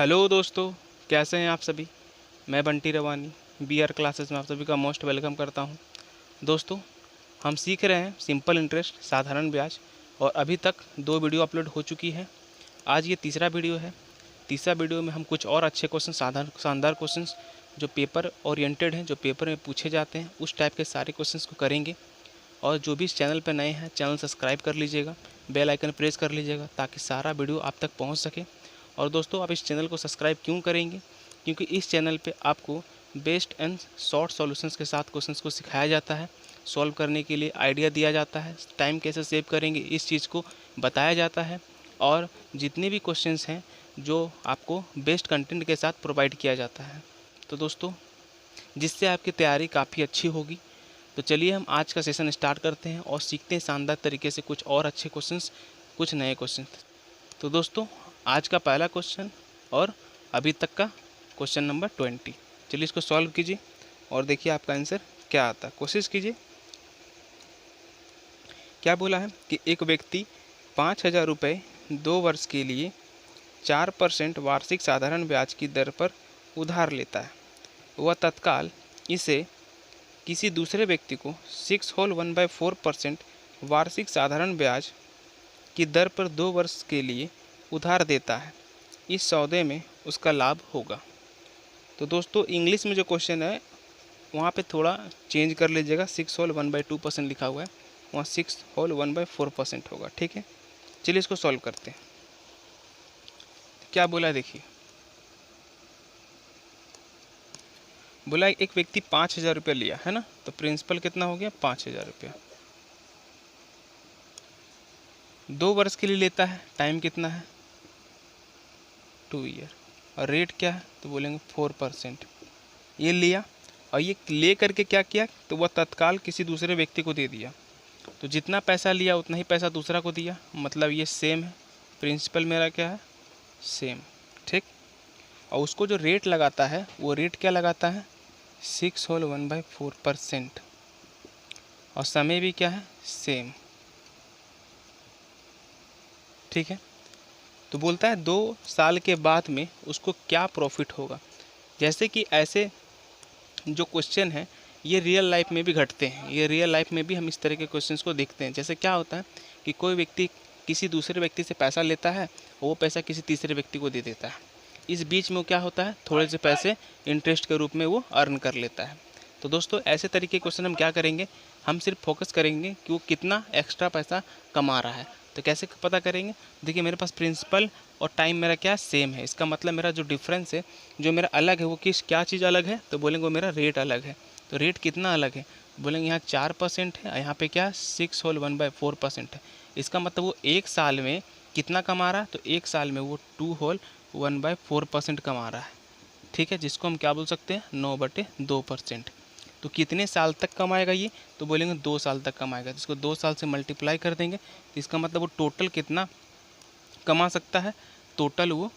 Hello दोस्तों, कैसे हैं आप सभी। मैं बंटी रवानी BR क्लासेस में आप सभी का मोस्ट वेलकम करता हूं। दोस्तों, हम सीख रहे हैं सिंपल इंटरेस्ट साधारण ब्याज और अभी तक 2 वीडियो अपलोड हो चुकी है। आज ये तीसरा वीडियो है। तीसरा वीडियो में हम कुछ और अच्छे क्वेश्चन शानदार क्वेश्चंस जो पेपर ओरिएंटेड हैं, जो पेपर में पूछे जाते हैं, उस टाइप के सारे क्वेश्चंस को करेंगे। और जो भी इस चैनल पर नए हैं, चैनल सब्सक्राइब कर लीजिएगा, बेल आइकन प्रेस कर लीजिएगा ताकि सारा वीडियो आप तक पहुंच सके। और दोस्तों, आप इस चैनल को सब्सक्राइब क्यों करेंगे? क्योंकि इस चैनल पे आपको बेस्ट एंड शॉर्ट सॉल्यूशंस के साथ क्वेश्चंस को सिखाया जाता है, सॉल्व करने के लिए आइडिया दिया जाता है, टाइम कैसे सेव करेंगे इस चीज़ को बताया जाता है। और जितने भी क्वेश्चंस हैं जो आपको बेस्ट कंटेंट के साथ प्रोवाइड किया जाता है, तो दोस्तों जिससे आपकी तैयारी काफ़ी अच्छी होगी। तो चलिए हम आज का सेशन स्टार्ट करते हैं और सीखते हैं शानदार तरीके से कुछ और अच्छे क्वेश्चंस, कुछ नए क्वेश्चंस। तो दोस्तों, आज का पहला क्वेश्चन और अभी तक का क्वेश्चन नंबर 20। चलिए इसको सॉल्व कीजिए और देखिए आपका आंसर क्या आता है। कोशिश कीजिए। क्या बोला है कि एक व्यक्ति 5,000 रुपये 2 वर्ष के लिए 4% वार्षिक साधारण ब्याज की दर पर उधार लेता है। वह तत्काल इसे किसी दूसरे व्यक्ति को 6 होल 1/4% वार्षिक साधारण ब्याज की दर पर 2 वर्ष के लिए उधार देता है। इस सौदे में उसका लाभ होगा। तो दोस्तों, इंग्लिश में जो क्वेश्चन है वहाँ पे थोड़ा चेंज कर लीजिएगा। 6 होल 1/2% लिखा हुआ है, वहाँ 6 होल 1/4% होगा। ठीक है, चलिए इसको सॉल्व करते हैं। क्या बोला है देखिए। बोला एक व्यक्ति 5,000 रुपया लिया है ना, तो प्रिंसिपल कितना हो गया? 5,000 रुपया। 2 वर्ष के लिए लेता है, टाइम कितना है? 2 ईयर। और रेट क्या है? तो बोलेंगे 4%। ये लिया और ये ले करके क्या किया? तो वह तत्काल किसी दूसरे व्यक्ति को दे दिया। तो जितना पैसा लिया उतना ही पैसा दूसरा को दिया, मतलब ये सेम है। प्रिंसिपल मेरा क्या है? सेम। ठीक। और उसको जो रेट लगाता है वो रेट क्या लगाता है? 6 होल 1/4%। और समय भी क्या है? सेम। ठीक है। तो बोलता है 2 साल के बाद में उसको क्या प्रॉफिट होगा। जैसे कि ऐसे जो क्वेश्चन है ये रियल लाइफ में भी घटते हैं। ये रियल लाइफ में भी हम इस तरह के क्वेश्चंस को देखते हैं। जैसे क्या होता है कि कोई व्यक्ति किसी दूसरे व्यक्ति से पैसा लेता है और वो पैसा किसी तीसरे व्यक्ति को दे देता है। इस बीच में वो क्या होता है, थोड़े से पैसे इंटरेस्ट के रूप में वो अर्न कर लेता है। तो दोस्तों, ऐसे तरीके के क्वेश्चन हम क्या करेंगे, हम सिर्फ फोकस करेंगे कि वो कितना एक्स्ट्रा पैसा कमा रहा है। तो कैसे पता करेंगे? देखिए, मेरे पास प्रिंसिपल और टाइम मेरा क्या सेम है। इसका मतलब मेरा जो डिफरेंस है, जो मेरा अलग है, वो क्या चीज़ अलग है? तो बोलेंगे वो मेरा रेट अलग है। तो रेट कितना अलग है? बोलेंगे यहाँ 4% है, यहाँ पे क्या 6 होल 1/4% है। इसका मतलब वो 1 साल में कितना कमा रहा है? तो 1 साल में वो 2 होल 1/4% कमा रहा है। ठीक है, जिसको हम क्या बोल सकते हैं? 9/2%। तो कितने साल तक कमाएगा ये? तो बोलेंगे 2 साल तक कमाएगा। जिसको 2 साल से मल्टीप्लाई कर देंगे तो इसका मतलब वो टोटल कितना कमा सकता है? टोटल वो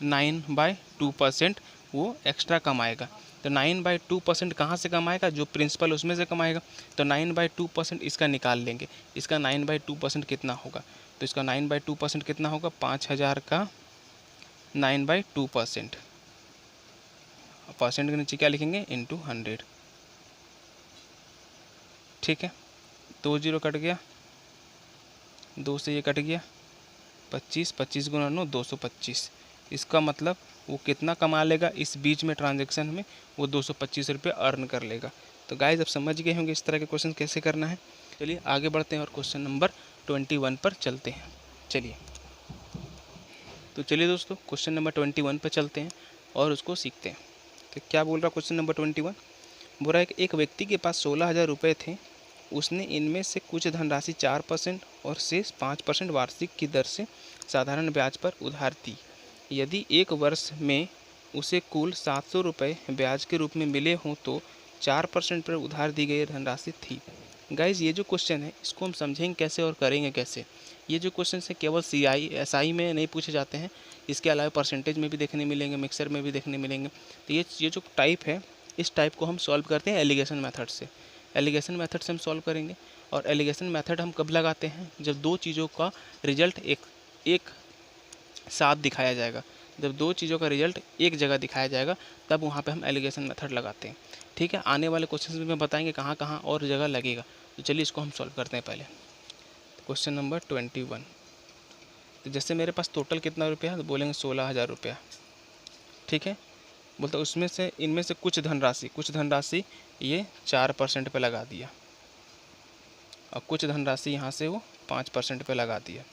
9/2% वो एक्स्ट्रा कमाएगा। तो 9/2% कहाँ से कमाएगा? जो प्रिंसिपल उसमें से कमाएगा। तो 9/2% इसका निकाल लेंगे। इसका 9/2% कितना होगा? तो इसका 9/2% कितना होगा? 5,000 का 9/2%। परसेंट के नीचे क्या लिखेंगे? इंटू 100। ठीक है, 2 जीरो कट गया, 2 से ये कट गया, 25, 25 गुना 9, 225। इसका मतलब वो कितना कमा लेगा इस बीच में ट्रांजैक्शन में? वो 225 रुपये अर्न कर लेगा। तो गाइस, अब समझ गए होंगे इस तरह के क्वेश्चन कैसे करना है। चलिए आगे बढ़ते हैं और क्वेश्चन नंबर 21 पर चलते हैं। चलिए चलिए दोस्तों, क्वेश्चन नंबर 21 पर चलते हैं और उसको सीखते हैं। तो क्या बोल रहा क्वेश्चन नंबर 21? बोल रहा है कि एक व्यक्ति के पास 16,000 रुपये थे। उसने इनमें से कुछ धनराशि 4% और शेष 5% वार्षिक की दर से साधारण ब्याज पर उधार दी। यदि 1 वर्ष में उसे कुल 700 रुपये ब्याज के रूप में मिले हों तो 4% पर उधार दी गई धनराशि थी। गाइज, ये जो क्वेश्चन है इसको हम समझेंगे कैसे और करेंगे कैसे। ये जो क्वेश्चन है केवल CI SI में नहीं पूछे जाते हैं, इसके अलावा परसेंटेज में भी देखने मिलेंगे, मिक्सर में भी देखने मिलेंगे। तो ये जो टाइप है, इस टाइप को हम सॉल्व करते हैं एलिगेशन मेथड से। एलिगेशन मेथड से हम सॉल्व करेंगे। और एलिगेशन मेथड हम कब लगाते हैं? जब दो चीज़ों का रिजल्ट एक साथ दिखाया जाएगा। जब दो चीज़ों का रिजल्ट एक जगह दिखाया जाएगा तब वहाँ पे हम एलिगेशन मेथड लगाते हैं। ठीक है, आने वाले क्वेश्चन में बताएंगे कहाँ कहाँ और जगह लगेगा। तो चलिए इसको हम सॉल्व करते हैं पहले। Question number 21। तो जैसे मेरे पास टोटल कितना रुपया है, तो बोलेंगे 16,000 रुपया। ठीक है, बोलते उसमें से इनमें से कुछ धनराशि ये 4% पे लगा दिया और कुछ धनराशि यहाँ से वो 5% पे लगा दिया।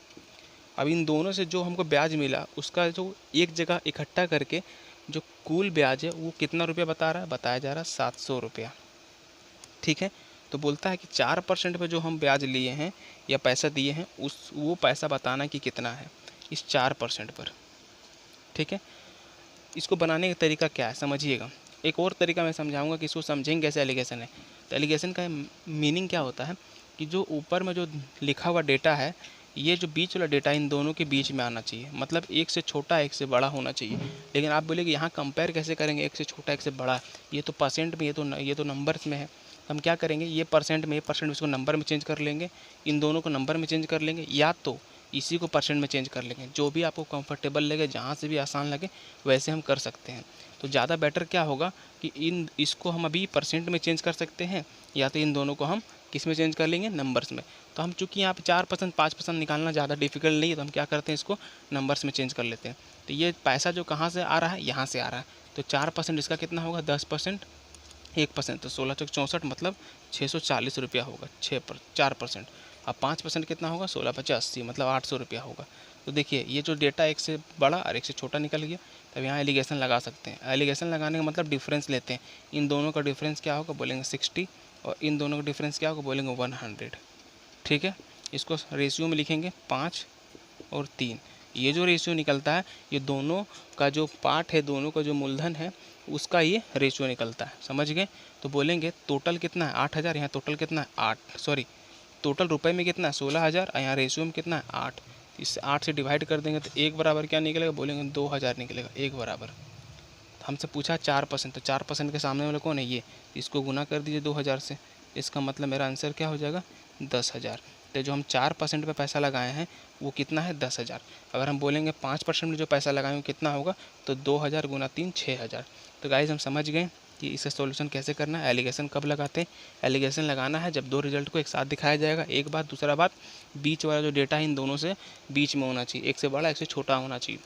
अब इन दोनों से जो हमको ब्याज मिला उसका जो एक जगह इकट्ठा करके जो कुल ब्याज है वो कितना रुपया बताया जा रहा है 700 रुपया। ठीक है, तो बोलता है कि 4% पे जो हम ब्याज लिए हैं या पैसा दिए हैं वो पैसा बताना कि कितना है इस 4% पर। ठीक है, इसको बनाने का तरीका क्या है समझिएगा। एक और तरीका मैं समझाऊंगा कि इसको समझेंगे कैसे एलिगेशन है। तो एलिगेशन का मीनिंग क्या होता है कि जो ऊपर में जो लिखा हुआ डेटा है, ये जो बीच वाला डेटा इन दोनों के बीच में आना चाहिए, मतलब एक से छोटा एक से बड़ा होना चाहिए। लेकिन आप बोलेंगे यहाँ कंपेयर कैसे करेंगे, एक से छोटा एक से बड़ा, ये तो परसेंट में, ये तो नंबर्स में है। हम क्या करेंगे, ये परसेंट में इसको नंबर में चेंज कर लेंगे, इन दोनों को नंबर में चेंज कर लेंगे, या तो इसी को परसेंट में चेंज कर लेंगे। जो भी आपको कंफर्टेबल लगे, जहाँ से भी आसान लगे वैसे हम कर सकते हैं। तो ज़्यादा बेटर क्या होगा कि इसको हम अभी परसेंट में चेंज कर सकते हैं, या तो इन दोनों को हम किस में चेंज कर लेंगे, नंबर्स में। तो हम चूँकि यहाँ पे 4% 5% निकालना ज़्यादा डिफिकल्ट नहीं है, तो हम क्या करते हैं, इसको नंबर्स में चेंज कर लेते हैं। तो ये पैसा जो कहाँ से आ रहा है, यहाँ से आ रहा है। तो 4% इसका कितना होगा, 10%, 1%, तो 16 चौक 64, मतलब 640 रुपया होगा 4%। अब 5% कितना होगा, 16×5 = 80, मतलब 800 रुपया होगा। तो देखिए ये जो डेटा एक से बड़ा और एक से छोटा निकल गया, तब यहाँ एलिगेशन लगा सकते हैं। एलिगेशन लगाने का मतलब डिफरेंस लेते हैं। इन दोनों का डिफरेंस क्या होगा, बोलेंगे 60, और इन दोनों का डिफरेंस क्या होगा, बोलेंगे 100। ठीक है, इसको रेशियो में लिखेंगे 5 और 3। ये जो रेशियो निकलता है, ये दोनों का जो पार्ट है, दोनों का जो मूलधन है, उसका ये रेशियो निकलता है। समझ गए। तो बोलेंगे टोटल कितना है 8,000, यहाँ टोटल कितना है टोटल रुपए में कितना है 16,000, और यहाँ रेशियो में कितना है 8। इससे 8 से डिवाइड कर देंगे तो 1 बराबर क्या निकलेगा, बोलेंगे 2,000 निकलेगा 1 बराबर। हमसे पूछा 4%, तो 4% के सामने वाला कौन है, ये। इसको गुना कर दीजिए 2000 से, इसका मतलब मेरा आंसर क्या हो जाएगा, 10,000। तो जो हम 4% पे पैसा लगाए हैं वो कितना है, 10,000। अगर हम बोलेंगे 5% में जो पैसा लगाए वो कितना होगा, तो 2,000 × 3 6,000। तो गाइज हम समझ गए कि इसका सॉल्यूशन कैसे करना है। एलिगेशन कब लगाते हैं, एलिगेशन लगाना है जब दो रिजल्ट को एक साथ दिखाया जाएगा। एक बात, दूसरा बात, बीच वाला जो डेटा है इन दोनों से बीच में होना चाहिए, एक से बड़ा एक से छोटा होना चाहिए।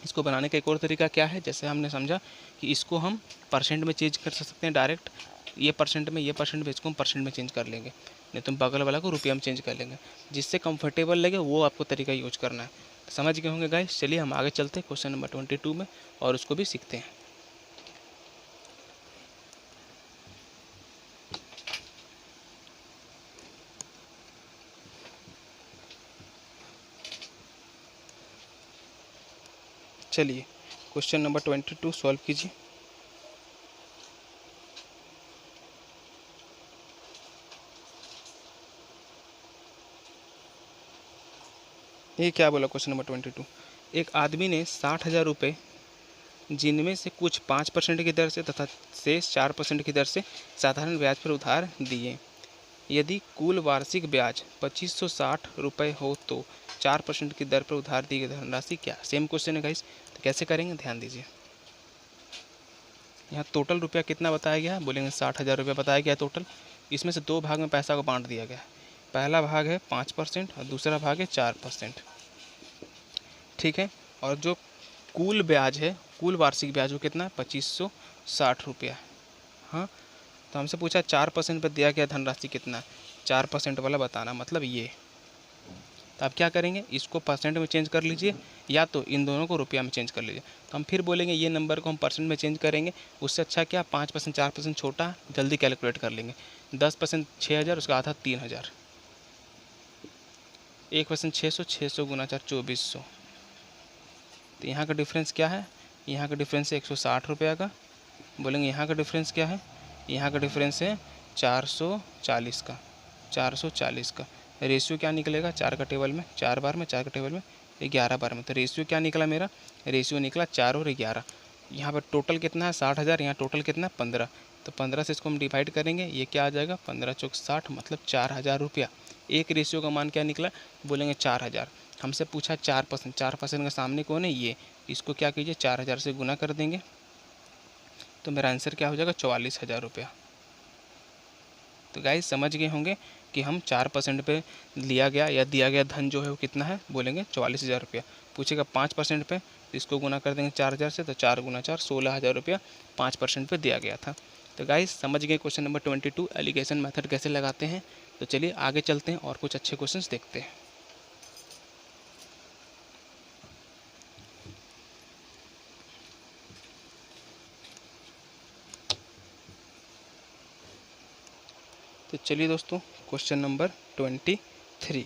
इसको बनाने का एक और तरीका क्या है, जैसे हमने समझा कि इसको हम परसेंट में चेंज कर सकते हैं डायरेक्ट, ये परसेंट में इसको हम परसेंट में चेंज कर लेंगे, नहीं तो बगल वाला को रुपया में चेंज कर लेंगे। जिससे कंफर्टेबल लगे वो आपको तरीका यूज करना है। समझ गए होंगे गाइस। चलिए हम आगे चलते हैं क्वेश्चन नंबर 22 में और उसको भी सीखते हैं। चलिए क्वेश्चन नंबर 22 सॉल्व कीजिए। ये क्या बोला क्वेश्चन नंबर 22, एक आदमी ने 60,000 रुपये, जिनमें से कुछ 5% की दर से तथा शेष 4% की दर से साधारण ब्याज पर उधार दिए। यदि कुल वार्षिक ब्याज 2560 रुपये हो तो 4% की दर पर उधार दी गई धनराशि क्या। सेम क्वेश्चन है गाइस, तो कैसे करेंगे ध्यान दीजिए। यहाँ टोटल रुपया कितना बताया गया है, बोलेंगे 60,000 रुपया बताया गया टोटल। इसमें से दो भाग में पैसा को बांट दिया गया है। पहला भाग है 5% और दूसरा भाग है 4%। ठीक है, और जो कुल ब्याज है, कुल वार्षिक ब्याज वो कितना है, 2560 रुपया। हाँ, तो हमसे पूछा 4% पर दिया गया धनराशि कितना है, 4% वाला बताना, मतलब ये। तो आप क्या करेंगे, इसको परसेंट में चेंज कर लीजिए, या तो इन दोनों को रुपया में चेंज कर लीजिए। तो हम फिर बोलेंगे ये नंबर को हम परसेंट में चेंज करेंगे। उससे अच्छा क्या, 5% 4% छोटा, जल्दी कैलकुलेट कर लेंगे। 10% 6,000, उसका आधा 3,000, 1% 600, 600 × 4 2400। तो यहाँ का डिफरेंस क्या है, यहाँ का डिफरेंस है 160 रुपया का। बोलेंगे यहाँ का डिफरेंस क्या है, यहाँ का डिफरेंस है 440 का, 440 का। रेशियो क्या निकलेगा, 4 का टेबल में 4 बार में, 4 का टेबल में 11 बार में। तो रेशियो क्या निकला मेरा, रेशियो निकला 4 और 11। यहाँ पर टोटल कितना है 60,000, यहाँ टोटल कितना है 15। तो 15 से इसको हम डिवाइड करेंगे, ये क्या आ जाएगा 15 चौक 60, मतलब 4,000 रुपया। एक रेशियो का मान क्या निकला, बोलेंगे 4,000। हमसे पूछा 4%, 4% का सामने कौन है ये, इसको क्या कीजिए 4000 से गुना कर देंगे तो मेरा आंसर क्या हो जाएगा 44,000 रुपया। तो गाइस समझ गए होंगे कि हम 4% पे लिया गया या दिया गया धन जो है वो कितना है, बोलेंगे 44,000 रुपया। पूछेगा 5% पे तो इसको गुना कर देंगे 4000 से, तो 4 गुना 4 16,000 रुपया 5% पे दिया गया था। तो गाइस समझ गए क्वेश्चन नंबर 22 एलिगेशन मेथड कैसे लगाते हैं। तो चलिए आगे चलते हैं और कुछ अच्छे क्वेश्चन देखते हैं। तो चलिए दोस्तों क्वेश्चन नंबर 23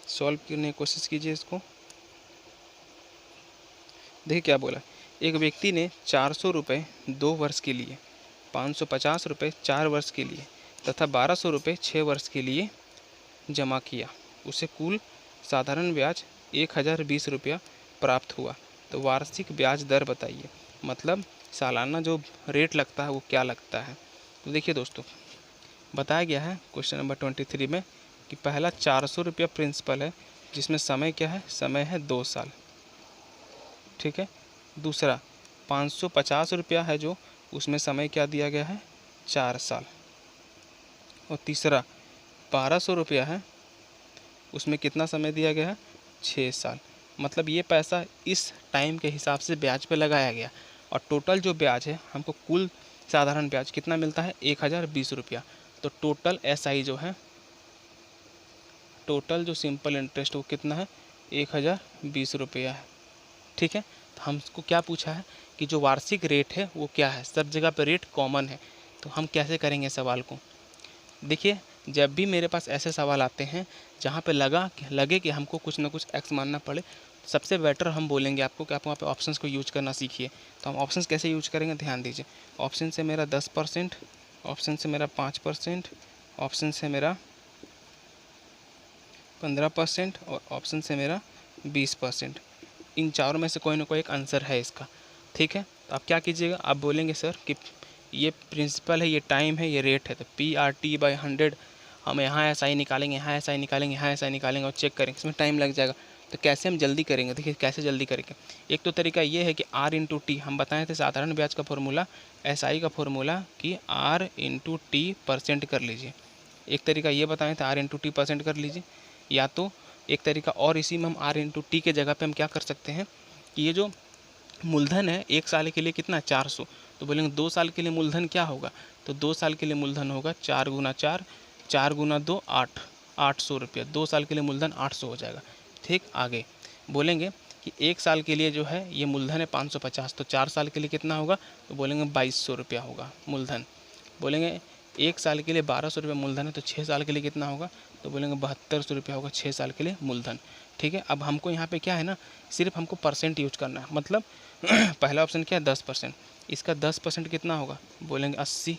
सॉल्व करने की कोशिश कीजिए इसको। देखिए क्या बोला, एक व्यक्ति ने 400 रुपये 2 वर्ष के लिए, 550 रुपये 4 वर्ष के लिए तथा 1200 रुपये 6 वर्ष के लिए जमा किया। उसे कुल साधारण ब्याज 1020 रुपया प्राप्त हुआ। तो वार्षिक ब्याज दर बताइए, मतलब सालाना जो रेट लगता है वो क्या लगता है। तो देखिए दोस्तों बताया गया है क्वेश्चन नंबर 23 में कि पहला 400 रुपया प्रिंसिपल है जिसमें समय क्या है, समय है 2 साल, ठीक है। दूसरा 550 रुपया है जो उसमें समय क्या दिया गया है 4 साल। और तीसरा 1200 रुपया है उसमें कितना समय दिया गया है 6 साल। मतलब ये पैसा इस टाइम के हिसाब से ब्याज पे लगाया गया और टोटल जो ब्याज है हमको कुल साधारण ब्याज कितना मिलता है 1020 रुपया। तो टोटल एसआई जो है, टोटल जो सिंपल इंटरेस्ट वो कितना है 1020 रुपया है, ठीक है। तो हमको क्या पूछा है कि जो वार्षिक रेट है वो क्या है, सब जगह पर रेट कॉमन है। तो हम कैसे करेंगे सवाल को, देखिए जब भी मेरे पास ऐसे सवाल आते हैं जहाँ पे लगे कि हमको कुछ ना कुछ एक्स मानना पड़े, सबसे बेटर हम बोलेंगे आपको कि आप वहाँ पे ऑप्शंस को यूज करना सीखिए। तो हम ऑप्शंस कैसे यूज करेंगे ध्यान दीजिए। ऑप्शन से मेरा 10%, ऑप्शन से मेरा 5%, ऑप्शन से मेरा 15% और ऑप्शन से मेरा 20%। इन चारों में से कोई ना कोई एक आंसर है इसका, ठीक है। तो आप क्या कीजिएगा, आप बोलेंगे सर कि ये प्रिंसिपल है, ये टाइम है, ये रेट है, तो PRT/100 हम यहाँ SI निकालेंगे, यहाँ SI निकालेंगे, यहाँ SI निकालेंगे और चेक करेंगे, इसमें टाइम लग जाएगा। तो कैसे हम जल्दी करेंगे, देखिए कैसे जल्दी करेंगे। एक तो तरीका ये है कि R/T हम बताए थे साधारण ब्याज का फॉर्मूला, SI का फॉर्मूला कि R/T% कर लीजिए। एक तरीका ये बताए थे R/T% कर लीजिए। या तो एक तरीका और इसी में हम R/T के जगह पे हम क्या कर सकते हैं कि ये जो मूलधन है 1 साल के लिए कितना 400, तो बोलेंगे 2 साल के लिए मूलधन क्या होगा, तो 2 साल के लिए मूलधन होगा 4 गुना 4, 4 गुना 2 8, 800 रुपया। 2 साल के लिए मूलधन 800 हो जाएगा, ठीक। आगे बोलेंगे कि 1 साल के लिए जो है ये मूलधन है 550, तो 4 साल के लिए कितना होगा, तो बोलेंगे 2200 रुपया होगा मूलधन। बोलेंगे 1 साल के लिए 1200 रुपया मूलधन है, तो 6 साल के लिए कितना होगा, तो बोलेंगे 7200 रुपया होगा 6 साल के लिए मूलधन, ठीक है। अब हमको यहाँ पे क्या है ना, सिर्फ हमको परसेंट यूज करना है। मतलब पहला ऑप्शन क्या है 10%, इसका 10% कितना होगा, बोलेंगे 80।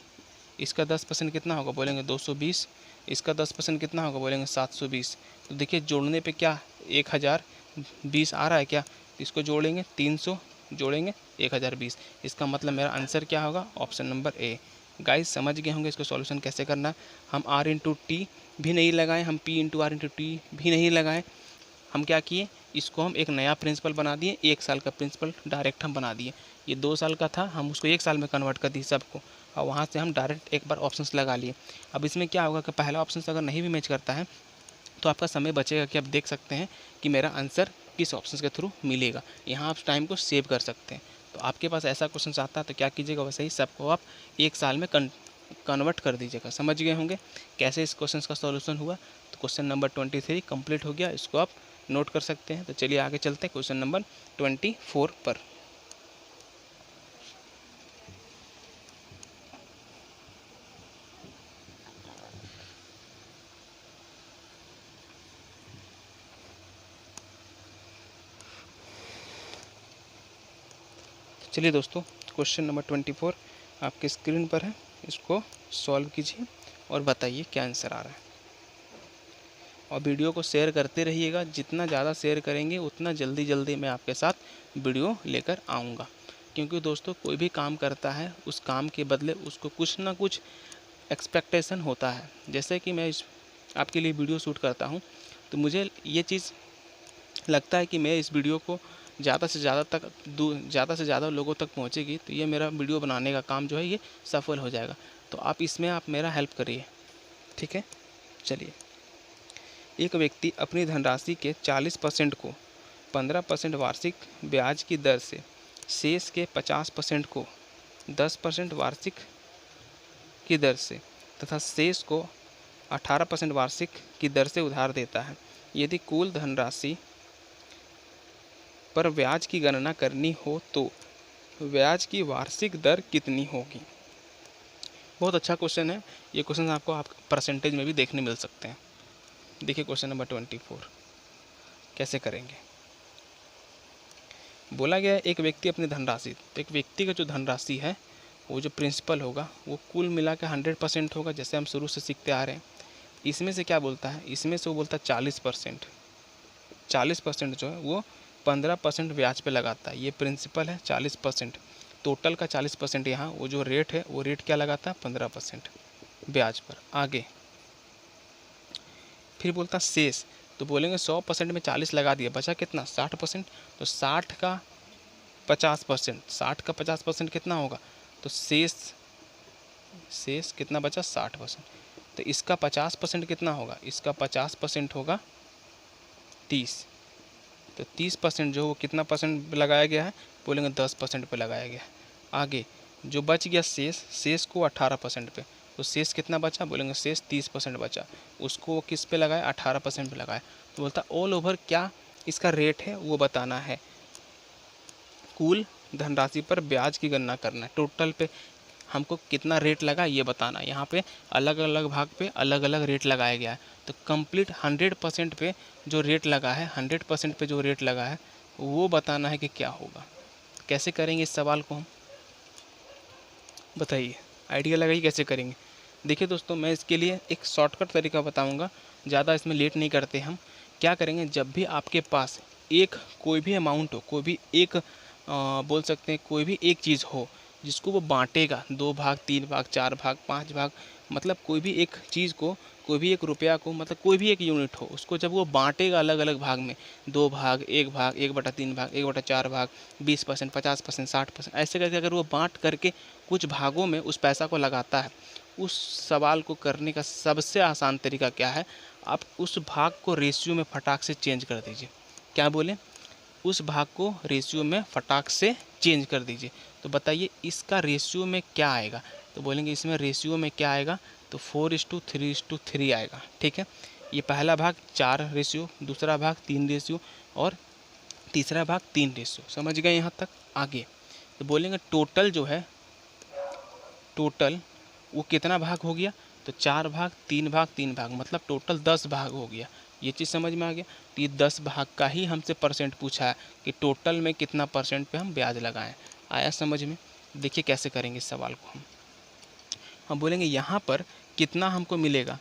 इसका 10% कितना होगा, बोलेंगे 220। इसका 10% कितना होगा, बोलेंगे 720। तो देखिए जोड़ने पे क्या 1020 आ रहा है क्या, तो इसको जोड़ेंगे 300, जोड़ेंगे 1020। इसका मतलब मेरा आंसर क्या होगा, ऑप्शन नंबर ए। गाइस समझ गए होंगे इसको सॉल्यूशन कैसे करना है। हम R/T भी नहीं लगाएं, हम P/R/T भी नहीं लगाएं, हम क्या किए, इसको हम एक नया प्रिंसिपल बना दिए, 1 साल का प्रिंसिपल डायरेक्ट हम बना दिए। ये 2 साल का था, हम उसको 1 साल में कन्वर्ट कर दिए सबको, और वहाँ से हम डायरेक्ट एक बार ऑप्शंस लगा लिए। अब इसमें क्या होगा कि पहला ऑप्शन अगर नहीं भी मैच करता है तो आपका समय बचेगा कि आप देख सकते हैं कि मेरा आंसर किस ऑप्शन के थ्रू मिलेगा। यहाँ आप टाइम को सेव कर सकते हैं। तो आपके पास ऐसा क्वेश्चन आता है तो क्या कीजिएगा, वैसे ही सबको आप 1 साल में कन्वर्ट कर दीजिएगा। समझ गए होंगे कैसे इस क्वेश्चन का सॉल्यूशन हुआ। तो क्वेश्चन नंबर 23 कंप्लीट हो गया, इसको आप नोट कर सकते हैं। तो चलिए आगे चलते हैं क्वेश्चन नंबर 24 पर। चलिए दोस्तों क्वेश्चन नंबर 24 आपके स्क्रीन पर है, इसको सॉल्व कीजिए और बताइए क्या आंसर आ रहा है। और वीडियो को शेयर करते रहिएगा, जितना ज़्यादा शेयर करेंगे उतना जल्दी मैं आपके साथ वीडियो लेकर आऊँगा। क्योंकि दोस्तों कोई भी काम करता है उस काम के बदले उसको कुछ ना कुछ एक्सपेक्टेशन होता है। जैसे कि मैं आपके लिए वीडियो शूट करता हूँ तो मुझे ये चीज़ लगता है कि मैं इस वीडियो को ज़्यादा से ज़्यादा लोगों तक पहुँचेगी, तो ये मेरा वीडियो बनाने का काम जो है ये सफल हो जाएगा। तो आप इसमें आप मेरा हेल्प करिए, ठीक है। चलिए, एक व्यक्ति अपनी धनराशि के 40% को 15% वार्षिक ब्याज की दर से, शेष के 50% को 10% वार्षिक की दर से तथा शेष को 18% वार्षिक की दर से उधार देता है। यदि कुल धनराशि पर ब्याज की गणना करनी हो तो ब्याज की वार्षिक दर कितनी होगी? बहुत अच्छा क्वेश्चन है। ये क्वेश्चन आपको आप परसेंटेज में भी देखने मिल सकते हैं। देखिए क्वेश्चन नंबर 24 कैसे करेंगे। बोला गया है एक व्यक्ति अपनी धनराशि, तो एक व्यक्ति का जो धनराशि है वो जो प्रिंसिपल होगा वो कुल मिला के 100% होगा, जैसे हम शुरू से सीखते आ रहे हैं। इसमें से क्या बोलता है, इसमें से वो बोलता है 40%। 40% जो है वो 15% ब्याज पे लगाता है। ये प्रिंसिपल है 40%, टोटल का 40% यहाँ वो जो रेट है वो रेट क्या लगाता है 15% ब्याज पर। आगे फिर बोलता शेष, तो बोलेंगे 100% में 40 लगा दिया, बचा कितना 60%। तो 60 का 50%, 60 का 50% कितना होगा, तो शेष कितना बचा 60%। तो इसका 50% कितना होगा, इसका 50% होगा 30। तो 30% जो वो कितना परसेंट लगाया गया है, बोलेंगे 10% पे लगाया गया है। आगे जो बच गया शेष को 18% पे, तो शेष कितना बचा, बोलेंगे शेष 30% बचा, उसको वो किस पे लगाया 18% पे लगाया। तो बोलता ऑल ओवर क्या इसका रेट है वो बताना है, कुल धनराशि पर ब्याज की गणना करना है, टोटल पे हमको कितना रेट लगा ये बताना है। यहाँ पे अलग अलग भाग पे अलग अलग रेट लगाया गया है। तो कंप्लीट 100% पे जो रेट लगा है, 100% पे जो रेट लगा है वो बताना है कि क्या होगा। कैसे करेंगे इस सवाल को हम, बताइए, आइडिया लगाइए कैसे करेंगे। देखिए दोस्तों, मैं इसके लिए एक शॉर्टकट तरीका बताऊंगा, ज़्यादा इसमें लेट नहीं करते हम। क्या करेंगे, जब भी आपके पास एक कोई भी अमाउंट हो, कोई भी एक बोल सकते हैं कोई भी एक चीज़ हो जिसको वो बांटेगा 2 भाग 3 भाग 4 भाग 5 भाग, मतलब कोई भी एक चीज़ को, कोई भी एक रुपया को, मतलब कोई भी एक यूनिट हो, उसको जब वो बांटेगा अलग अलग भाग में, 2 भाग 1 भाग 1/3 भाग 1/4 भाग 20%, 50%, 60%, ऐसे करके अगर वो बांट करके कुछ भागों में उस पैसा को लगाता है, उस सवाल को करने का सबसे आसान तरीका क्या है, आप उस भाग को रेशियो में फटाक से चेंज कर दीजिए। क्या बोले, उस भाग को रेशियो में फटाक से चेंज कर दीजिए। तो बताइए इसका रेशियो में क्या आएगा, तो बोलेंगे इसमें रेशियो में क्या आएगा, तो 4:3:3 आएगा। ठीक है, ये पहला भाग 4 रेशियो, दूसरा भाग 3 रेशियो और तीसरा भाग 3 रेशियो। समझ गए यहाँ तक। आगे तो बोलेंगे टोटल जो है, टोटल वो कितना भाग हो गया, तो 4 भाग 3 भाग 3 भाग, मतलब टोटल 10 भाग हो गया। ये चीज़ समझ में आ गया। तो ये 10 भाग का ही हमसे परसेंट पूछा है कि टोटल में कितना परसेंट पे हम ब्याज लगाएं। आया समझ में। देखिए कैसे करेंगे इस सवाल को हम बोलेंगे यहाँ पर कितना हमको मिलेगा,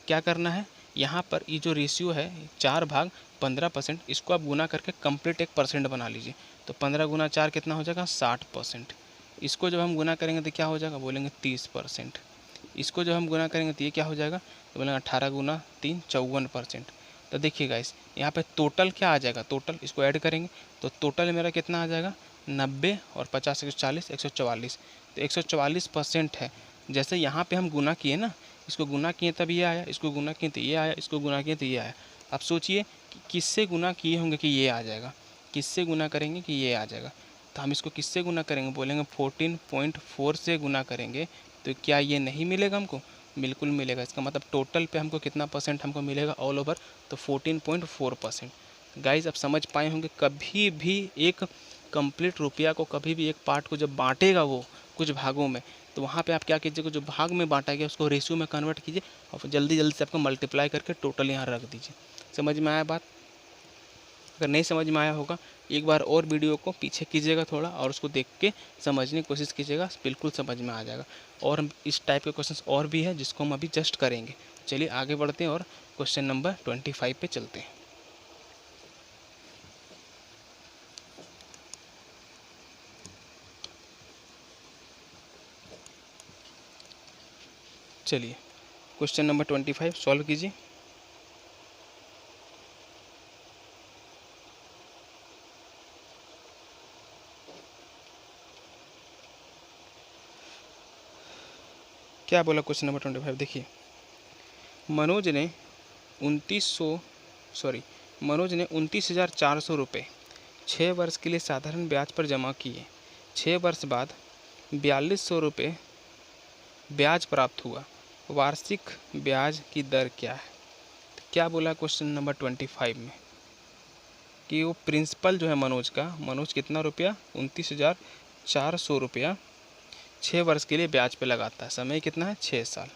क्या करना है, यहाँ पर ये जो रेशियो है 4 भाग 15%, इसको आप गुना करके कंप्लीट एक परसेंट बना लीजिए। तो 15 गुना 4 कितना हो जाएगा 60%। इसको जब हम गुना करेंगे तो क्या हो जाएगा, बोलेंगे 30%। इसको जब हम गुना करेंगे तो ये क्या हो जाएगा, तो बोलेंगे 18 गुना 3 54%। तो देखिएगा इस यहाँ पे टोटल क्या आ जाएगा, टोटल इसको ऐड करेंगे तो टोटल मेरा कितना आ जाएगा 90 और 50 140 144। तो 144% है। जैसे यहाँ पे हम गुना किए ना, इसको गुना किए तब ये आया, इसको गुना किए तो ये आया, इसको गुना किए तो ये आया। अब सोचिए कि किससे गुना किए होंगे कि ये आ जाएगा, किससे गुना करेंगे कि ये आ जाएगा। तो हम इसको किससे गुना करेंगे, बोलेंगे 14.4 से गुना करेंगे तो क्या ये नहीं मिलेगा हमको, बिल्कुल मिलेगा। इसका मतलब टोटल पे हमको कितना परसेंट हमको मिलेगा ऑल ओवर, तो 14.4%। गाइज अब समझ पाए होंगे, कभी भी एक कंप्लीट रुपया को, कभी भी एक पार्ट को जब बांटेगा वो कुछ भागों में, तो वहाँ पे आप क्या कीजिएगा, जो भाग में बांटा गया उसको रेशियो में कन्वर्ट कीजिए और जल्दी जल्दी से आपको मल्टीप्लाई करके टोटल यहाँ रख दीजिए। समझ में आया बात। अगर नहीं समझ में आया होगा, एक बार और वीडियो को पीछे कीजिएगा थोड़ा और उसको देख के समझने की कोशिश कीजिएगा, बिल्कुल समझ में आ जाएगा। और इस टाइप के क्वेश्चंस और भी है जिसको हम अभी जस्ट करेंगे। चलिए आगे बढ़ते हैं और क्वेश्चन नंबर 25 पे चलते हैं। चलिए क्वेश्चन नंबर 25 सॉल्व कीजिए। क्या बोला क्वेश्चन नंबर 25, देखिए। मनोज ने 29,400 रुपये 6 वर्ष के लिए साधारण ब्याज पर जमा किए। 6 वर्ष बाद 4200 रुपये ब्याज प्राप्त हुआ। वार्षिक ब्याज की दर क्या है? तो क्या बोला क्वेश्चन नंबर 25 में कि वो प्रिंसिपल जो है मनोज कितना रुपया 29,400 रुपया 6 वर्ष के लिए ब्याज पे लगाता है। समय कितना है? 6 साल।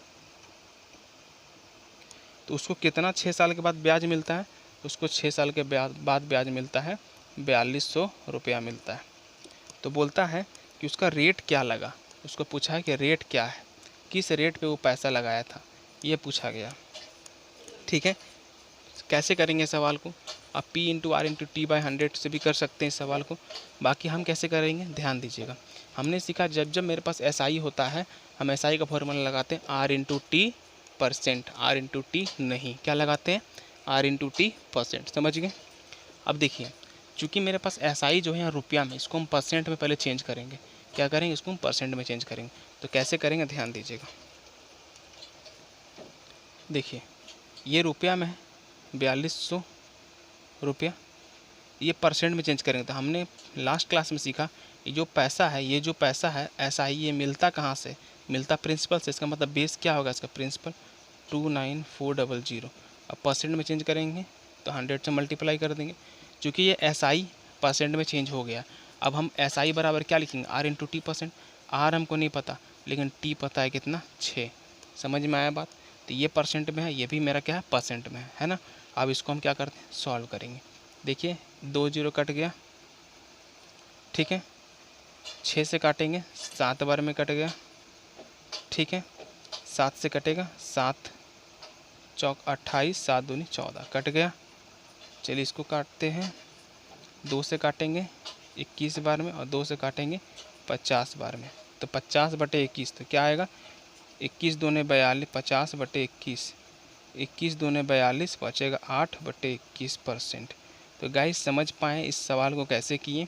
तो उसको कितना 6 साल के बाद ब्याज मिलता है? उसको 6 साल के बाद ब्याज मिलता है 4200 रुपया मिलता है। तो बोलता है कि उसका रेट क्या लगा। उसको पूछा है कि रेट क्या है, किस रेट पे वो पैसा लगाया था, ये पूछा गया। ठीक है, कैसे करेंगे सवाल को? आप P into R into T by 100 से भी कर सकते हैं इस सवाल को। बाकी हम कैसे करेंगे ध्यान दीजिएगा। हमने सीखा जब मेरे पास SI होता है, हम SI का फॉर्मूला लगाते हैं R into T percent, R into T नहीं, क्या लगाते हैं? R into T percent. समझ गए? अब देखिए, चूँकि मेरे पास SI जो है यहाँ रुपया में, इसको हम परसेंट में पहले चेंज करेंगे। क्या करेंगे? इसको हम परसेंट में चेंज करेंगे। तो कैसे करेंगे ध्यान दीजिएगा। देखिए, ये रुपया में है 4200 रुपया, ये परसेंट में चेंज करेंगे। तो हमने लास्ट क्लास में सीखा ये जो पैसा है SI, ये मिलता कहाँ से? मिलता प्रिंसिपल से। इसका मतलब बेस क्या होगा इसका? प्रिंसिपल 29400। अब परसेंट में चेंज करेंगे तो 100 से मल्टीप्लाई कर देंगे। क्योंकि ये SI परसेंट में चेंज हो गया, अब हम SI बराबर क्या लिखेंगे? R into T percent. R हमको नहीं पता, लेकिन टी पता है कितना? 6। समझ में आया बात? तो ये परसेंट में है, ये भी मेरा क्या है? परसेंट में है ना। अब इसको हम क्या करते हैं? सॉल्व करेंगे। देखिए 2 0 कट गया, ठीक है। 6 से काटेंगे 7 बार में कट गया, ठीक है। 7 से कटेगा 7 चौक 28, 7 दूनी 14 कट गया। चलिए इसको काटते हैं। 2 से काटेंगे 21 बार में और 2 से काटेंगे 50 बार में। तो 50/21 तो क्या आएगा? 21 दूने 42, 50/21, 21 दूने 42, बचेगा 8/21%। तो गाइस समझ पाएँ इस सवाल को कैसे किए?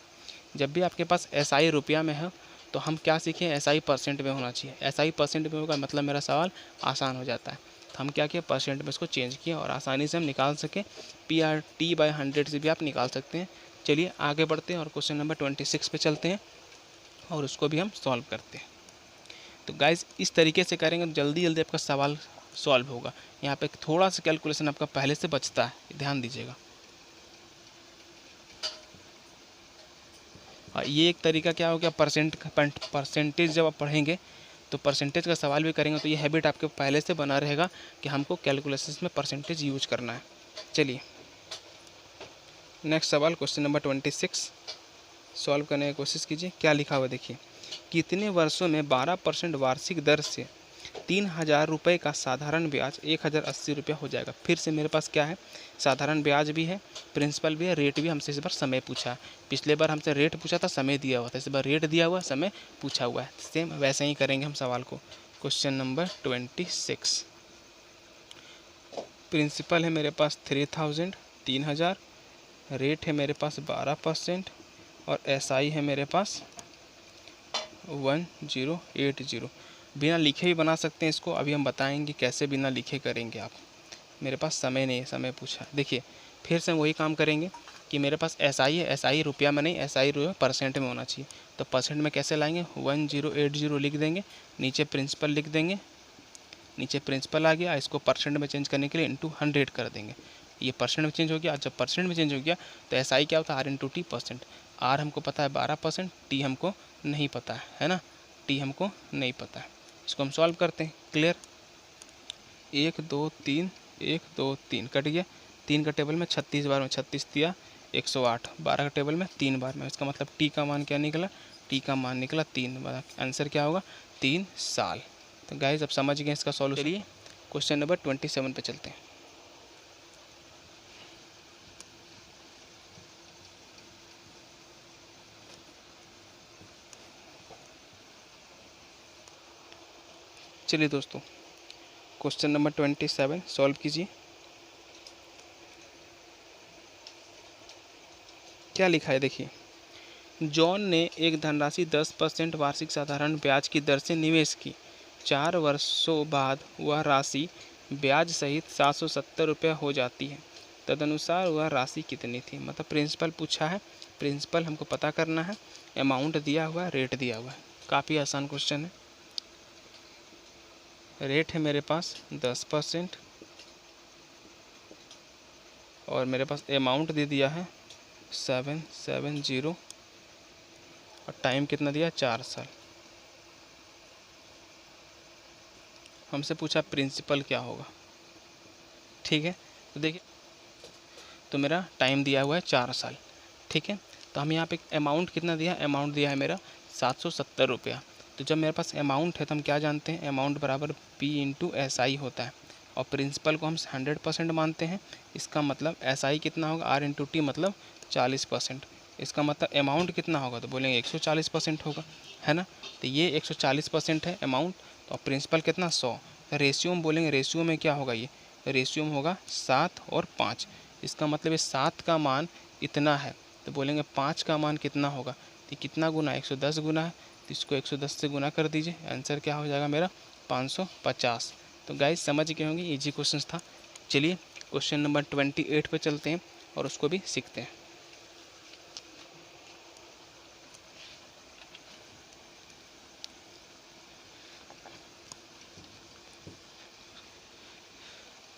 जब भी आपके पास SI रुपया में है तो हम क्या सीखें? SI परसेंट में होना चाहिए। SI परसेंट में होगा मतलब मेरा सवाल आसान हो जाता है। तो हम क्या किए? परसेंट में इसको चेंज किया और आसानी से हम निकाल सके। PRT/100 से भी आप निकाल सकते हैं। चलिए आगे बढ़ते हैं और क्वेश्चन नंबर 26 पे चलते हैं और उसको भी हम सॉल्व करते हैं। तो गाइज इस तरीके से करेंगे तो जल्दी जल्दी आपका सवाल सॉल्व होगा। यहाँ पे थोड़ा सा कैलकुलेशन आपका पहले से बचता है, ध्यान दीजिएगा। और ये एक तरीका क्या हो गया? परसेंटेज जब आप पढ़ेंगे तो परसेंटेज का सवाल भी करेंगे तो ये हैबिट आपके पहले से बना रहेगा कि हमको कैलकुलेशंस में परसेंटेज यूज करना है। चलिए नेक्स्ट सवाल क्वेश्चन नंबर 26 सॉल्व करने की कोशिश कीजिए। क्या लिखा हुआ देखिए। कितने वर्षों में 12% वार्षिक दर से 3000 रुपये का साधारण ब्याज 1080 रुपया हो जाएगा? फिर से मेरे पास क्या है? साधारण ब्याज भी है, प्रिंसिपल भी है, रेट भी। हमसे इस बार समय पूछा है। पिछले बार हमसे रेट पूछा था, समय दिया हुआ था। इस बार रेट दिया हुआ, समय पूछा हुआ है। सेम वैसे ही करेंगे हम सवाल को। क्वेश्चन नंबर 26, प्रिंसिपल है मेरे पास 3000, रेट है मेरे पास 12% और SI है मेरे पास 1080। बिना लिखे भी बना सकते हैं इसको, अभी हम बताएंगे कैसे बिना लिखे करेंगे आप। मेरे पास समय नहीं है, समय पूछा। देखिए फिर से वही काम करेंगे कि मेरे पास SI है, SI रुपया में नहीं, SI रुपया परसेंट में होना चाहिए। तो परसेंट में कैसे लाएंगे? 1080 लिख देंगे, नीचे प्रिंसिपल लिख देंगे, नीचे प्रिंसिपल आ गया। इसको परसेंट में चेंज करने के लिए इंटू 100 कर देंगे। ये परसेंट में चेंज हो गया। जब परसेंट में चेंज हो गया तो SI क्या होता है? R into T percent. R हमको पता है 12%, टी हमको नहीं पता है ना, टी हमको नहीं पता है। इसको हम सॉल्व करते हैं। क्लियर? 1 2 3, 1 2 3 कट गया। 3 का टेबल में 36 बार में 36 दिया 108, 12 का टेबल में 3 बार में। इसका मतलब टी का मान क्या निकला? टी का मान निकला 3। आंसर क्या होगा? 3 साल। तो गाइस अब समझ गए इसका सॉल्यूशन। चलिए क्वेश्चन नंबर 27 पे चलते हैं। चलिए दोस्तों क्वेश्चन नंबर 27 सॉल्व कीजिए। क्या लिखा है देखिए। जॉन ने एक धनराशि 10% वार्षिक साधारण ब्याज की दर से निवेश की। 4 वर्षों बाद वह राशि ब्याज सहित 770 रुपये हो जाती है, तदनुसार वह राशि कितनी थी। मतलब प्रिंसिपल पूछा है, प्रिंसिपल हमको पता करना है, अमाउंट दिया हुआ है, रेट दिया हुआ है। काफ़ी आसान क्वेश्चन है। रेट है मेरे पास 10% और मेरे पास अमाउंट दे दिया है 770 और टाइम कितना दिया, 4 साल। हमसे पूछा प्रिंसिपल क्या होगा। ठीक है, तो देखिए, तो मेरा टाइम दिया हुआ है 4 साल। ठीक है, तो हम यहाँ पे अमाउंट कितना दिया, अमाउंट दिया है मेरा 770 रुपया। तो जब मेरे पास अमाउंट है तो हम क्या जानते हैं, अमाउंट बराबर P इंटू SI होता है और प्रिंसिपल को हम 100% मानते हैं। इसका मतलब SI कितना होगा, R इंटू T मतलब 40%। इसका मतलब अमाउंट कितना होगा, तो बोलेंगे 140% होगा, है ना। तो ये 140% है अमाउंट, तो प्रिंसिपल कितना 100। रेशियो में बोलेंगे, रेशियो में क्या होगा, ये रेशियो में होगा 7 और 5। इसका मतलब ये 7 का मान इतना है, तो बोलेंगे 5 का मान कितना होगा, तो कितना गुना, 110 गुना है, तो इसको 110 से गुना कर दीजिए, आंसर क्या हो जाएगा मेरा 550। तो गाइस समझ गए होंगे, इजी क्वेश्चन था। चलिए क्वेश्चन नंबर 28 पे चलते हैं और उसको भी सीखते हैं।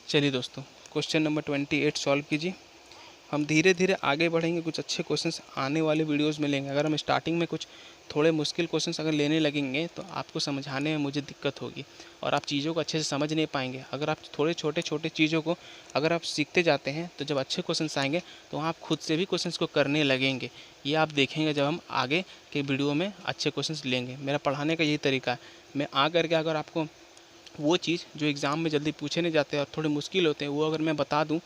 चलिए दोस्तों, क्वेश्चन नंबर 28 सॉल्व कीजिए। हम धीरे धीरे आगे बढ़ेंगे, कुछ अच्छे क्वेश्चंस आने वाले वीडियोस में लेंगे। अगर हम स्टार्टिंग में कुछ थोड़े मुश्किल क्वेश्चंस अगर लेने लगेंगे तो आपको समझाने में मुझे दिक्कत होगी और आप चीज़ों को अच्छे से समझ नहीं पाएंगे। अगर आप थोड़े छोटे छोटे चीज़ों को अगर आप सीखते जाते हैं तो जब अच्छे क्वेश्चंस आएंगे तो आप खुद से भी क्वेश्चंस को करने लगेंगे। ये आप देखेंगे जब हम आगे के वीडियो में अच्छे क्वेश्चंस लेंगे। मेरा पढ़ाने का यही तरीका है, मैं आ करके अगर आपको वो चीज़ जो एग्ज़ाम में जल्दी पूछे नहीं जाते और थोड़े मुश्किल होते हैं वो अगर मैं बता दूं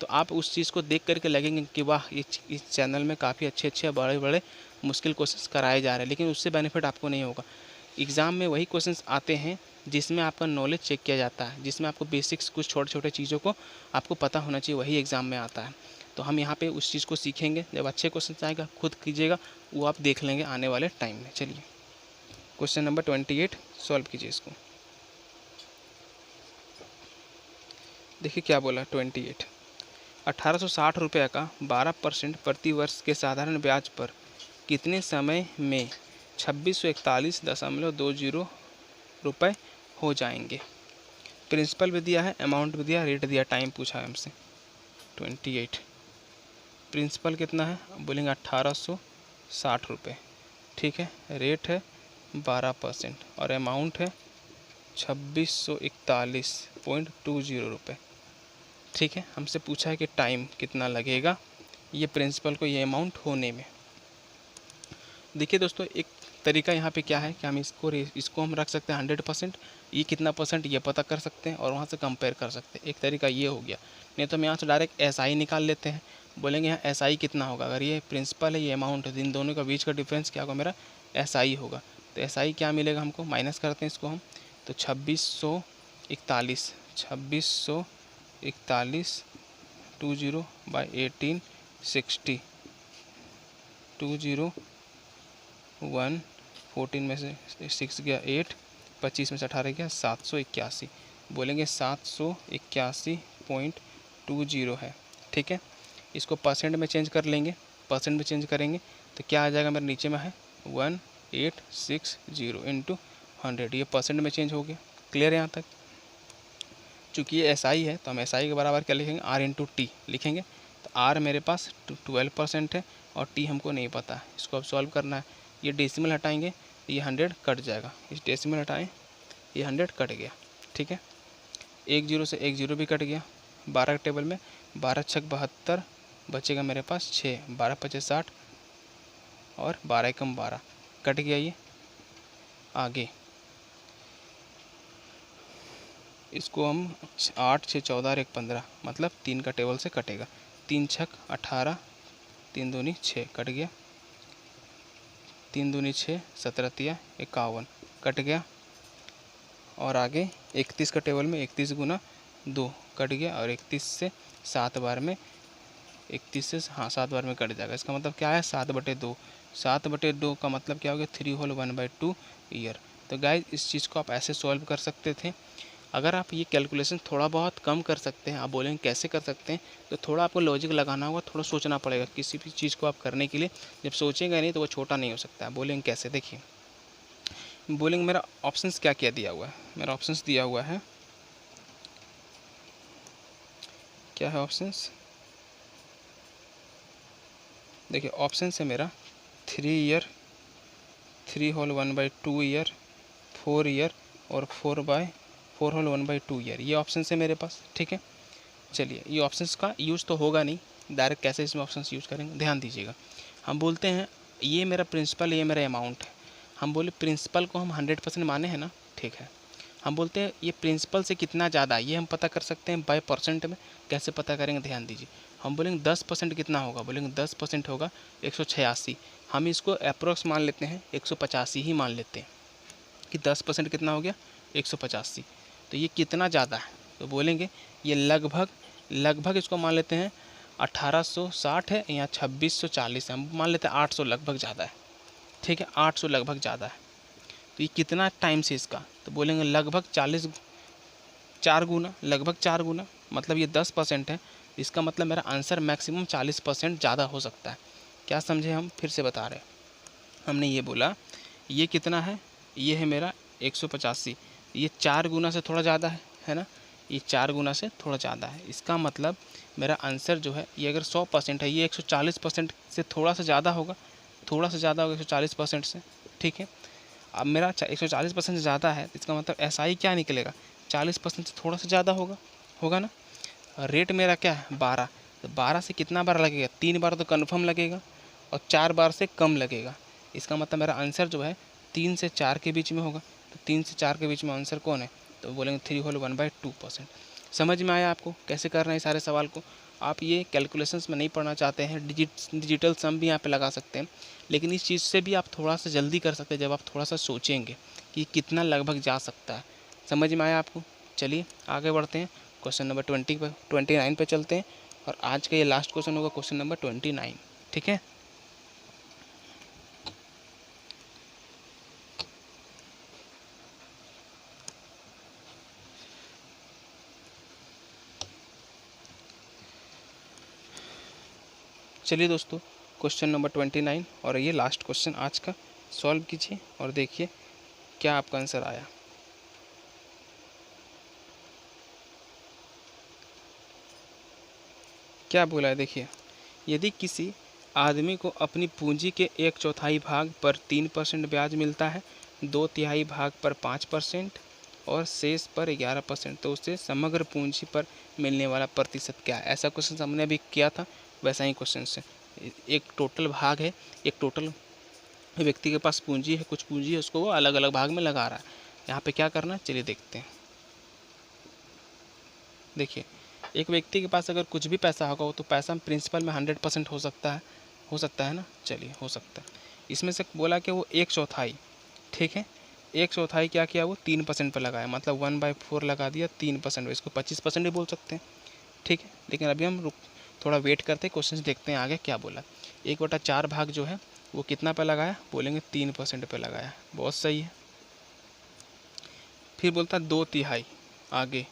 तो आप उस चीज़ को देख करके लगेंगे कि वाह, इस चैनल में काफ़ी अच्छे अच्छे बड़े बड़े मुश्किल क्वेश्चंस कराए जा रहे हैं। लेकिन उससे बेनिफिट आपको नहीं होगा। एग्ज़ाम में वही क्वेश्चंस आते हैं जिसमें आपका नॉलेज चेक किया जाता है, जिसमें आपको बेसिक्स कुछ छोटे छोटे चीज़ों को आपको पता होना चाहिए, वही एग्ज़ाम में आता है। तो हम यहाँ पर उस चीज़ को सीखेंगे। जब अच्छे क्वेश्चन आएगा खुद कीजिएगा, वो आप देख लेंगे आने वाले टाइम में। चलिए क्वेश्चन नंबर 28 सॉल्व कीजिए इसको। देखिए क्या बोला 28, 1860 रुपये का 12% प्रति वर्ष के साधारण ब्याज पर कितने समय में 2641.20 रुपये हो जाएंगे। प्रिंसिपल भी दिया है, अमाउंट भी दिया, रेट दिया, टाइम पूछा है हमसे। 28 प्रिंसिपल कितना है, बोलेंगे 1860 रुपये। ठीक है, रेट है 12% और अमाउंट है 2641.20 रुपये। ठीक है, हमसे पूछा है कि टाइम कितना लगेगा ये प्रिंसिपल को ये अमाउंट होने में। देखिए दोस्तों, एक तरीका यहाँ पे क्या है कि हम इसको हम रख सकते हैं 100%, ये कितना परसेंट ये पता कर सकते हैं और वहाँ से कंपेयर कर सकते हैं। एक तरीका ये हो गया, नहीं तो हम यहाँ से डायरेक्ट SI निकाल लेते हैं। बोलेंगे यहाँ SI कितना होगा, अगर ये प्रिंसिपल है ये अमाउंट है, इन दोनों का बीच का डिफरेंस क्या होगा, मेरा SI होगा। तो SI क्या मिलेगा हमको, माइनस करते हैं इसको हम, तो 2641 20 बाई 1860 20114 में से 6 गया 8, 25 में से 18 गया 781। बोलेंगे 781.20 है। ठीक है, इसको परसेंट में चेंज कर लेंगे, परसेंट में चेंज करेंगे तो क्या आ जाएगा, मेरे नीचे में है 1860 इंटू 100, ये परसेंट में चेंज हो गया। क्लियर है यहाँ तक। चूँकि ये SI है तो हम SI के बराबर क्या लिखेंगे, R इंटू T लिखेंगे। तो R मेरे पास 12% है और T हमको नहीं पता है, इसको अब सॉल्व करना है। ये डेसिमल हटाएंगे तो ये 100 कट जाएगा, इस डेसिमल हटाएं ये 100 कट गया। ठीक है, 1 0 से 1 0 भी कट गया। 12 के टेबल में 12 छक 72 बचेगा मेरे पास 6, 12 पचे 60 और 12 एकम 12 कट गया। ये आगे इसको हम 8 6 14 और 1 15 मतलब 3 का टेबल से कटेगा। 3 छक 18, 3 दूनी 6 कट गया, 3 दूनी 6 17 तिया 51 कट गया। और आगे 31 का टेबल में 31 गुना 2 कट गया और 31 से 7 बार में 31 से 7 बार में कट जाएगा। इसका मतलब क्या है, 7/2। 7/2 का मतलब क्या हो गया, 3 होल 1/2 ईयर। तो गाइस इस चीज़ को आप ऐसे सॉल्व कर सकते थे। अगर आप ये कैलकुलेशन थोड़ा बहुत कम कर सकते हैं, आप बोलेंगे कैसे कर सकते हैं, तो थोड़ा आपको लॉजिक लगाना होगा, थोड़ा सोचना पड़ेगा किसी भी चीज़ को आप करने के लिए। जब सोचेंगे नहीं तो वो छोटा नहीं हो सकता। आप बोलेंगे कैसे, देखिए बोलेंगे मेरा ऑप्शंस क्या क्या दिया हुआ है। मेरा ऑप्शंस दिया हुआ है, क्या है ऑप्शंस, देखिए ऑप्शन है मेरा 3 ईयर, 3 होल 1/2 ईयर, 4 ईयर और 4 होल 1/2 ईयर। ये ऑप्शन है मेरे पास, ठीक है। चलिए ये ऑप्शंस का यूज़ तो होगा नहीं, डायरेक्ट कैसे इसमें ऑप्शंस यूज़ करेंगे, ध्यान दीजिएगा। हम बोलते हैं ये मेरा प्रिंसिपल, ये मेरा अमाउंट है। हम बोले प्रिंसिपल को हम 100% माने हैं ना, ठीक है। हम बोलते हैं ये प्रिंसिपल से कितना ज़्यादा है, ये हम पता कर सकते हैं बाय परसेंट में। कैसे पता करेंगे, ध्यान दीजिए। हम बोलेंगे 10% कितना होगा, बोलेंगे 10% होगा 186। हम इसको अप्रोक्स मान लेते हैं 185 ही मान लेते हैं कि 10% कितना हो गया 185। तो ये कितना ज़्यादा है, तो बोलेंगे ये लगभग इसको मान लेते हैं 1860 है या 2640 है। हम मान लेते हैं 800 लगभग ज़्यादा है, ठीक है। 800 लगभग ज़्यादा है। तो ये कितना टाइम से इसका, तो बोलेंगे लगभग 4 गुना, लगभग 4 गुना। मतलब ये 10% है, इसका मतलब मेरा आंसर मैक्सिमम 40% ज़्यादा हो सकता है। क्या समझे, हम फिर से बता रहे हैं। हमने ये बोला ये कितना है, ये है मेरा 185, ये 4 गुना से थोड़ा ज़्यादा है ना, ये 4 गुना से थोड़ा ज़्यादा है। इसका मतलब मेरा आंसर जो है ये अगर 100% है, ये 140% से थोड़ा सा ज़्यादा होगा, थोड़ा सा ज़्यादा होगा 140% से, ठीक है। अब मेरा 140% से ज़्यादा है, इसका मतलब ऐसा ही क्या निकलेगा, 40% से थोड़ा सा ज़्यादा होगा ना। रेट मेरा क्या है 12, तो 12 से कितना बार लगेगा, 3 बार तो कन्फर्म लगेगा और 4 बार से कम लगेगा। इसका मतलब मेरा आंसर जो है 3 से 4 के बीच में होगा। तो 3 से 4 के बीच में आंसर कौन है, तो बोलेंगे 3 होल 1/2%। समझ में आया आपको कैसे करना है सारे सवाल को। आप ये कैलकुलेशंस में नहीं पढ़ना चाहते हैं, डिजिटल सम भी यहाँ पे लगा सकते हैं, लेकिन इस चीज़ से भी आप थोड़ा सा जल्दी कर सकते हैं जब आप थोड़ा सा सोचेंगे कि कितना लगभग जा सकता है। समझ में आया आपको। चलिए आगे बढ़ते हैं, क्वेश्चन नंबर 29 पे चलते हैं, और आज का ये लास्ट क्वेश्चन होगा क्वेश्चन नंबर 29, ठीक है। चलिए दोस्तों, क्वेश्चन नंबर 29 और ये लास्ट क्वेश्चन आज का, सॉल्व कीजिए और देखिए क्या आपका आंसर आया। क्या बोला है, देखिए यदि किसी आदमी को अपनी पूंजी के 1/4 भाग पर 3% ब्याज मिलता है, 2/3 भाग पर 5% और शेष पर 11%, तो उसे समग्र पूंजी पर मिलने वाला प्रतिशत क्या है। ऐसा क्वेश्चन हमने अभी किया था, वैसा ही क्वेश्चन है। एक टोटल भाग है, एक टोटल व्यक्ति के पास पूंजी है, कुछ पूंजी है, उसको वो अलग अलग भाग में लगा रहा है। यहाँ पे क्या करना है, चलिए देखते हैं। देखिए एक व्यक्ति के पास अगर कुछ भी पैसा होगा वो तो पैसा प्रिंसिपल में 100% हो सकता है ना। चलिए हो सकता है। इसमें से बोला कि वो 1/4, ठीक है, 1/4 क्या किया, वो 3% पर लगाया, मतलब 1/4 लगा दिया 3%, इसको 25% भी बोल सकते हैं, ठीक है। लेकिन अभी हम थोड़ा वेट करते हैं, क्वेश्चन देखते हैं आगे क्या बोला। 1/4 भाग जो है वो कितना पे लगाया, बोलेंगे 3% पे लगाया, बहुत सही है। फिर बोलता 2/3, आगे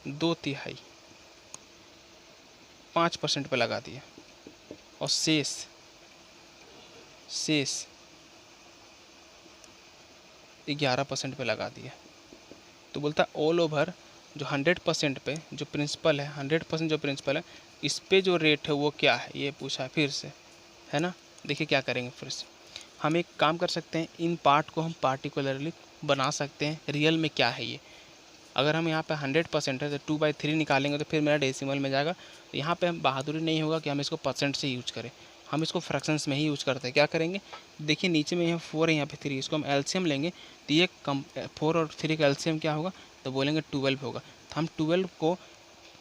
2/3 5% पे लगा दिया, और शेष 11% पे लगा दिया। तो बोलता ऑल ओवर जो 100% पे जो प्रिंसिपल है, 100% जो प्रिंसिपल है, इस पे जो रेट है वो क्या है, ये पूछा फिर से, है ना। देखिए क्या करेंगे, फिर से हम एक काम कर सकते हैं, इन पार्ट को हम पार्टिकुलरली बना सकते हैं रियल में क्या है ये। अगर हम यहाँ पे 100% है तो 2/3 निकालेंगे तो फिर मेरा डेसिमल में जाएगा। तो यहाँ पे हम बहादुरी नहीं होगा कि हम इसको परसेंट से यूज करें, हम इसको फ्रैक्शंस में ही यूज करते हैं। क्या करेंगे, देखिए नीचे में यहाँ 4 है, यहाँ पे 3, इसको हम एलसीएम लेंगे तो ये 4 और 3 का एलसीएम क्या होगा, तो बोलेंगे 12 होगा। तो हम 12 को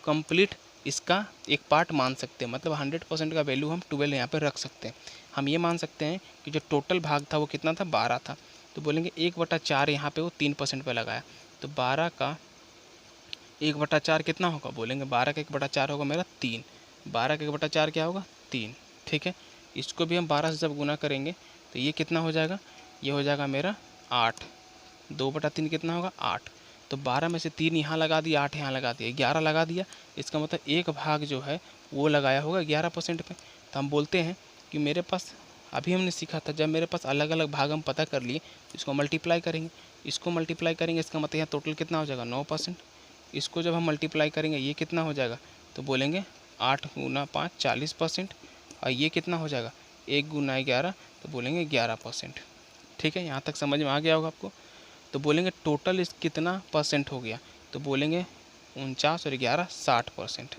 कंप्लीट इसका एक पार्ट मान सकते हैं, मतलब 100% का वैल्यू हम 12 यहाँ पर रख सकते हैं। हम ये मान सकते हैं कि जो टोटल भाग था वो कितना था, 12 था। तो बोलेंगे 1/4 यहाँ पे वो 3% पे लगाया, तो 12 का 1/4 कितना होगा, बोलेंगे 12 का 1/4 होगा मेरा 3, 12 का 1/4 क्या होगा 3, ठीक है। इसको भी हम 12 से जब गुना करेंगे तो ये कितना हो जाएगा, ये हो जाएगा मेरा 8, 2/3 कितना होगा 8। तो 12 में से 3 यहाँ लगा दिया, 8 यहाँ लगा दिया, 11 लगा दिया। इसका मतलब एक भाग जो है वो लगाया होगा 11% पे। तो हम बोलते हैं कि मेरे पास, अभी हमने सीखा था जब मेरे पास अलग अलग भाग हम पता कर लिए, इसको मल्टीप्लाई करेंगे, इसको मल्टीप्लाई करेंगे, इसका मतलब यहाँ टोटल कितना हो जाएगा 9%। इसको जब हम मल्टीप्लाई करेंगे ये कितना हो जाएगा, तो बोलेंगे 8 × 5 40%। और ये कितना हो जाएगा 1 × 11, तो बोलेंगे 11%। ठीक है, यहाँ तक समझ में आ गया होगा आपको। तो बोलेंगे टोटल इस कितना परसेंट हो गया, तो बोलेंगे 49 और 11 60%।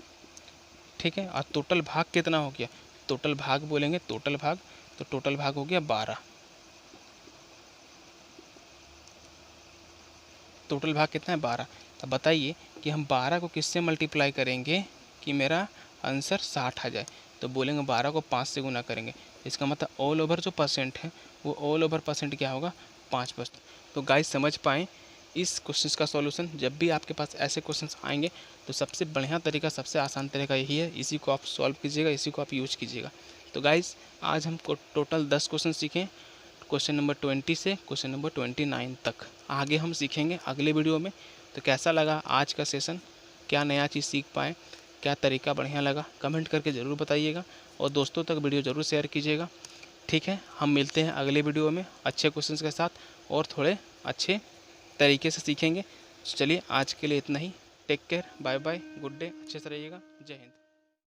ठीक है, और टोटल भाग कितना हो गया, टोटल भाग बोलेंगे, टोटल भाग, तो टोटल भाग हो गया 12। टोटल भाग कितना है 12। तो बताइए कि हम 12 को किससे मल्टीप्लाई करेंगे कि मेरा आंसर 60 आ जाए। तो बोलेंगे 12 को 5 से गुना करेंगे, इसका मतलब ऑल ओवर जो परसेंट है वो ऑल ओवर परसेंट क्या होगा 5%। तो गाइस समझ पाएँ इस क्वेश्चन का सॉल्यूशन। जब भी आपके पास ऐसे क्वेश्चंस आएंगे तो सबसे बढ़िया तरीका, सबसे आसान तरीका यही है, इसी को आप सॉल्व कीजिएगा, इसी को आप यूज कीजिएगा। तो गाइस आज हम टोटल 10 क्वेश्चन सीखें, क्वेश्चन नंबर 20 से क्वेश्चन नंबर 29 तक। आगे हम सीखेंगे अगले वीडियो में। तो कैसा लगा आज का सेशन, क्या नया चीज़ सीख पाए, क्या तरीका बढ़िया लगा, कमेंट करके ज़रूर बताइएगा और दोस्तों तक वीडियो ज़रूर शेयर कीजिएगा। ठीक है, हम मिलते हैं अगले वीडियो में अच्छे क्वेश्चंस के साथ और थोड़े अच्छे तरीके से सीखेंगे। चलिए आज के लिए इतना ही। Take care, bye bye, good day, अच्छे से रहिएगा, जय हिंद।